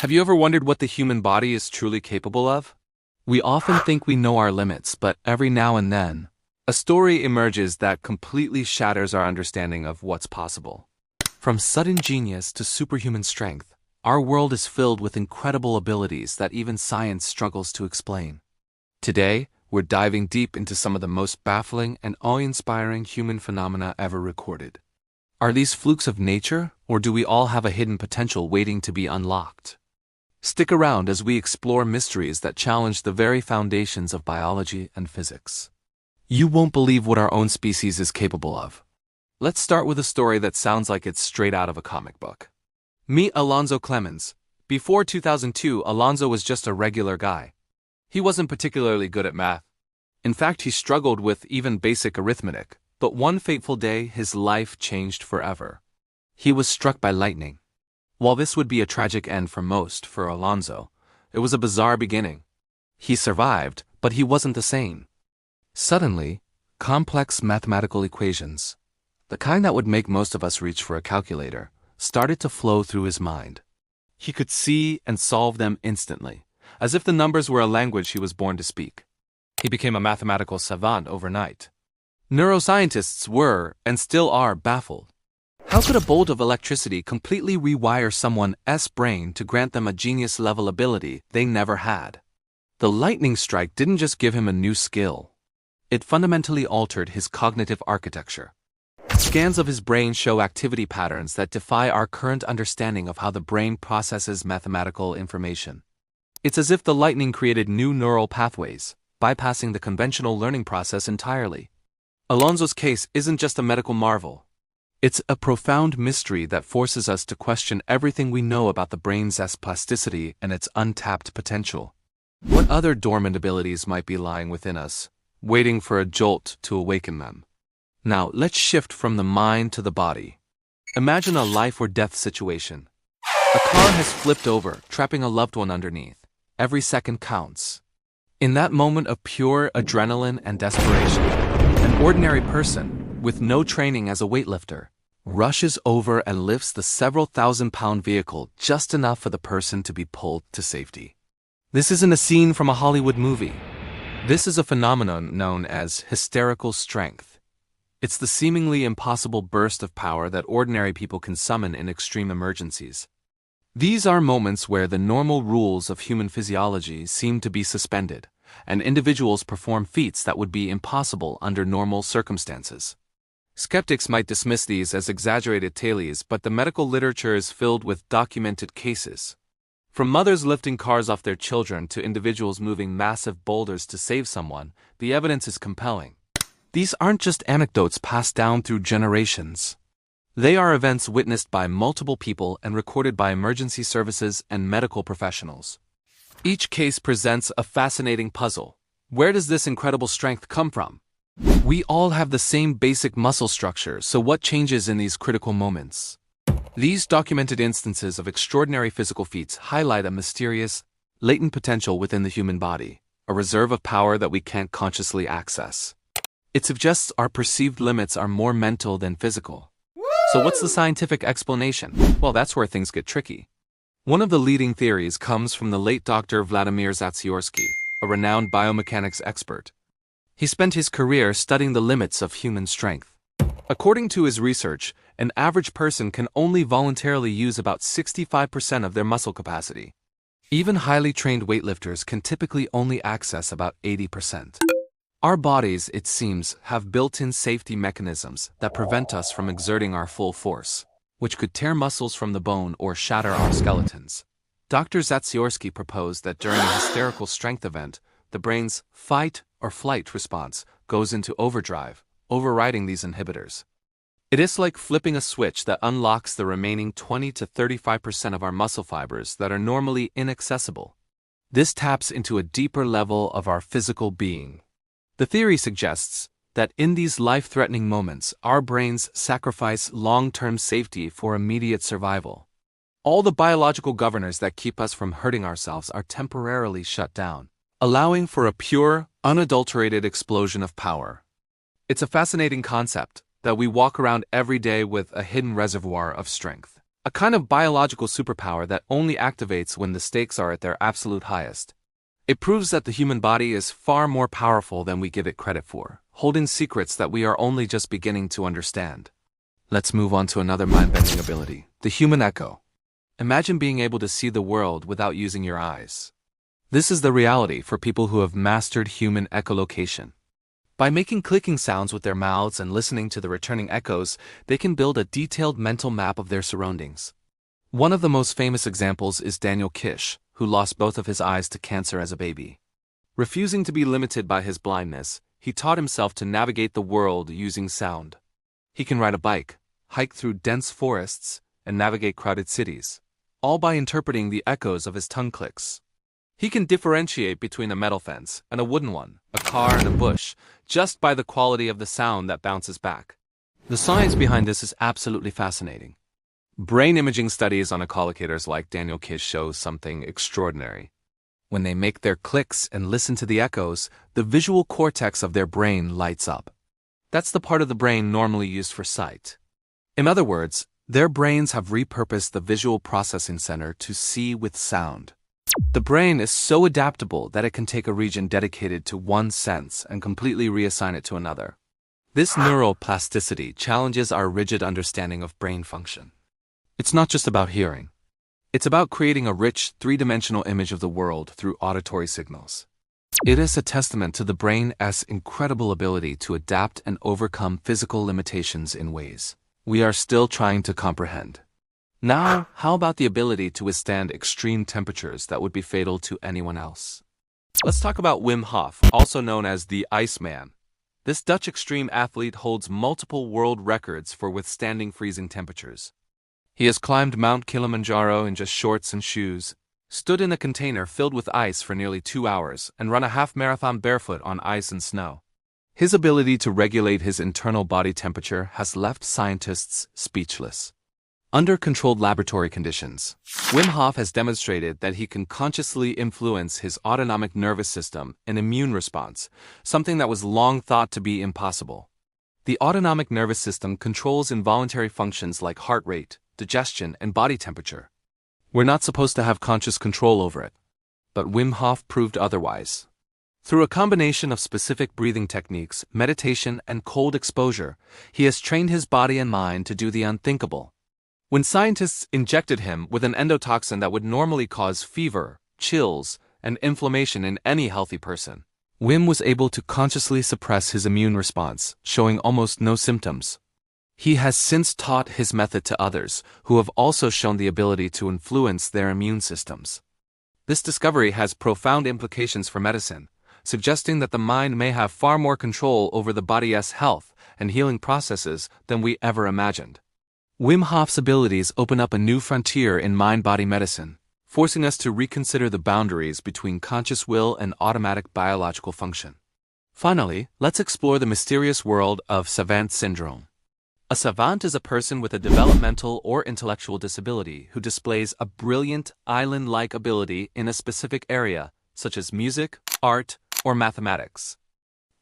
Have you ever wondered what the human body is truly capable of? We often think we know our limits, but every now and then, a story emerges that completely shatters our understanding of what's possible. From sudden genius to superhuman strength, our world is filled with incredible abilities that even science struggles to explain. Today, we're diving deep into some of the most baffling and awe-inspiring human phenomena ever recorded. Are these flukes of nature, or do we all have a hidden potential waiting to be unlocked? Stick around as we explore mysteries that challenge the very foundations of biology and physics. You won't believe what our own species is capable of. Let's start with a story that sounds like it's straight out of a comic book. Meet Alonzo Clemens. Before 2002, Alonzo was just a regular guy. He wasn't particularly good at math. In fact, he struggled with even basic arithmetic. But one fateful day, his life changed forever. He was struck by lightning. While this would be a tragic end for most, for Alonzo, it was a bizarre beginning. He survived, but he wasn't the same. Suddenly, complex mathematical equations, the kind that would make most of us reach for a calculator, started to flow through his mind. He could see and solve them instantly, as if the numbers were a language he was born to speak. He became a mathematical savant overnight. Neuroscientists were, and still are, baffled. How could a bolt of electricity completely rewire someone's brain to grant them a genius-level ability they never had? The lightning strike didn't just give him a new skill. It fundamentally altered his cognitive architecture. Scans of his brain show activity patterns that defy our current understanding of how the brain processes mathematical information. It's as if the lightning created new neural pathways, bypassing the conventional learning process entirely. Alonzo's case isn't just a medical marvel. It's a profound mystery that forces us to question everything we know about the brain's plasticity and its untapped potential. What other dormant abilities might be lying within us, waiting for a jolt to awaken them? Now, let's shift from the mind to the body. Imagine a life or death situation. A car has flipped over, trapping a loved one underneath. Every second counts. In that moment of pure adrenaline and desperation, an ordinary person, with no training as a weightlifter, rushes over and lifts the several thousand-pound vehicle just enough for the person to be pulled to safety. This isn't a scene from a Hollywood movie. This is a phenomenon known as hysterical strength. It's the seemingly impossible burst of power that ordinary people can summon in extreme emergencies. These are moments where the normal rules of human physiology seem to be suspended, and individuals perform feats that would be impossible under normal circumstances. Skeptics might dismiss these as exaggerated tales, but the medical literature is filled with documented cases. From mothers lifting cars off their children to individuals moving massive boulders to save someone, the evidence is compelling. These aren't just anecdotes passed down through generations. They are events witnessed by multiple people and recorded by emergency services and medical professionals. Each case presents a fascinating puzzle. Where does this incredible strength come from? We all have the same basic muscle structure, so what changes in these critical moments? These documented instances of extraordinary physical feats highlight a mysterious, latent potential within the human body, a reserve of power that we can't consciously access. It suggests our perceived limits are more mental than physical. So what's the scientific explanation? Well, that's where things get tricky. One of the leading theories comes from the late Dr. Vladimir Zatsiorsky, a renowned biomechanics expert. He spent his career studying the limits of human strength. According to his research, an average person can only voluntarily use about 65% of their muscle capacity. Even highly trained weightlifters can typically only access about 80%. Our bodies, it seems, have built-in safety mechanisms that prevent us from exerting our full force, which could tear muscles from the bone or shatter our skeletons. Dr. Zatsiorsky proposed that during a hysterical strength event, the brain's fight or flight response goes into overdrive, overriding these inhibitors. It is like flipping a switch that unlocks the remaining 20 to 35% of our muscle fibers that are normally inaccessible. This taps into a deeper level of our physical being. The theory suggests that in these life-threatening moments, our brains sacrifice long-term safety for immediate survival. All the biological governors that keep us from hurting ourselves are temporarily shut down, allowing for a pure, unadulterated explosion of power. It's a fascinating concept that we walk around every day with a hidden reservoir of strength. a kind of biological superpower that only activates when the stakes are at their absolute highest. It proves that the human body is far more powerful than we give it credit for, holding secrets that we are only just beginning to understand. Let's move on to another mind-bending ability, the human echo. Imagine being able to see the world without using your eyes. This is the reality for people who have mastered human echolocation. By making clicking sounds with their mouths and listening to the returning echoes, they can build a detailed mental map of their surroundings. One of the most famous examples is Daniel Kish, who lost both of his eyes to cancer as a baby. Refusing to be limited by his blindness, he taught himself to navigate the world using sound. He can ride a bike, hike through dense forests, and navigate crowded cities, all by interpreting the echoes of his tongue clicks. He can differentiate between a metal fence and a wooden one, a car and a bush, just by the quality of the sound that bounces back. The science behind this is absolutely fascinating. Brain imaging studies on echolocators like Daniel Kish show something extraordinary. When they make their clicks and listen to the echoes, the visual cortex of their brain lights up. That's the part of the brain normally used for sight. In other words, their brains have repurposed the visual processing center to see with sound. The brain is so adaptable that it can take a region dedicated to one sense and completely reassign it to another. This neuroplasticity challenges our rigid understanding of brain function. It's not just about hearing. It's about creating a rich, three-dimensional image of the world through auditory signals. It is a testament to the brain's incredible ability to adapt and overcome physical limitations in ways we are still trying to comprehend. Now, how about the ability to withstand extreme temperatures that would be fatal to anyone else? Let's talk about Wim Hof, also known as the Iceman. This Dutch extreme athlete holds multiple world records for withstanding freezing temperatures. He has climbed Mount Kilimanjaro in just shorts and shoes, stood in a container filled with ice for nearly 2 hours, and run a half-marathon barefoot on ice and snow. His ability to regulate his internal body temperature has left scientists speechless. Under controlled laboratory conditions, Wim Hof has demonstrated that he can consciously influence his autonomic nervous system and immune response, something that was long thought to be impossible. The autonomic nervous system controls involuntary functions like heart rate, digestion, and body temperature. We're not supposed to have conscious control over it, but Wim Hof proved otherwise. Through a combination of specific breathing techniques, meditation, and cold exposure, he has trained his body and mind to do the unthinkable. When scientists injected him with an endotoxin that would normally cause fever, chills, and inflammation in any healthy person, Wim was able to consciously suppress his immune response, showing almost no symptoms. He has since taught his method to others, who have also shown the ability to influence their immune systems. This discovery has profound implications for medicine, suggesting that the mind may have far more control over the body's health and healing processes than we ever imagined. Wim Hof's abilities open up a new frontier in mind-body medicine, forcing us to reconsider the boundaries between conscious will and automatic biological function. Finally, let's explore the mysterious world of savant syndrome. A savant is a person with a developmental or intellectual disability who displays a brilliant, island-like ability in a specific area, such as music, art, or mathematics.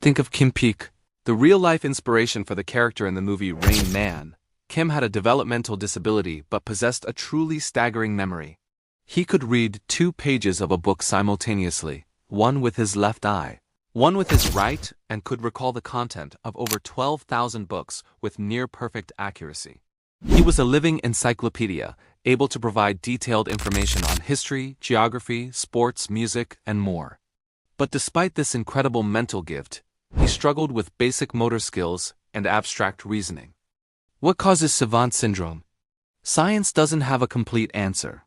Think of Kim Peek, the real-life inspiration for the character in the movie Rain Man. Kim had a developmental disability but possessed a truly staggering memory. He could read 2 pages of a book simultaneously, one with his left eye, one with his right, and could recall the content of over 12,000 books with near-perfect accuracy. He was a living encyclopedia, able to provide detailed information on history, geography, sports, music, and more. But despite this incredible mental gift, he struggled with basic motor skills and abstract reasoning. What causes savant syndrome? Science doesn't have a complete answer.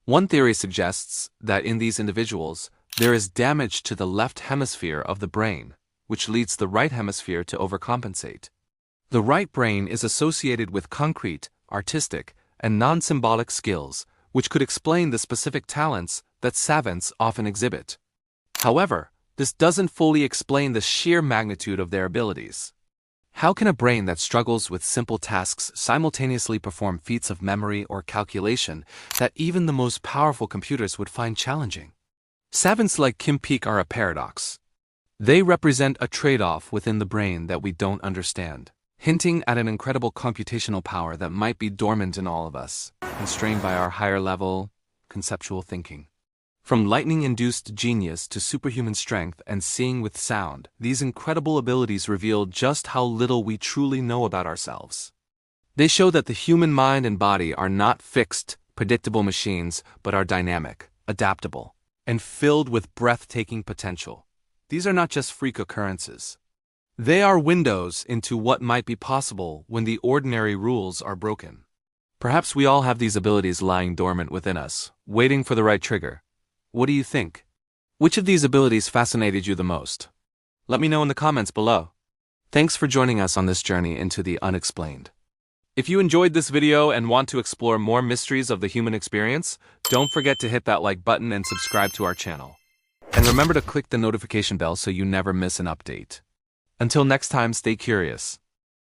One theory suggests that in these individuals, there is damage to the left hemisphere of the brain, which leads the right hemisphere to overcompensate. The right brain is associated with concrete, artistic, and non-symbolic skills, which could explain the specific talents that savants often exhibit. However, this doesn't fully explain the sheer magnitude of their abilities. How can a brain that struggles with simple tasks simultaneously perform feats of memory or calculation that even the most powerful computers would find challenging? Savants like Kim Peek are a paradox. They represent a trade-off within the brain that we don't understand. hinting at an incredible computational power that might be dormant in all of us, constrained by our higher-level, conceptual thinking. From lightning-induced genius to superhuman strength and seeing with sound, these incredible abilities reveal just how little we truly know about ourselves. They show that the human mind and body are not fixed, predictable machines, but are dynamic, adaptable, and filled with breathtaking potential. These are not just freak occurrences. They are windows into what might be possible when the ordinary rules are broken. Perhaps we all have these abilities lying dormant within us, waiting for the right trigger. What do you think? Which of these abilities fascinated you the most? Let me know in the comments below. Thanks for joining us on this journey into the unexplained. If you enjoyed this video and want to explore more mysteries of the human experience, don't forget to hit that like button and subscribe to our channel. And remember to click the notification bell so you never miss an update. Until next time, stay curious.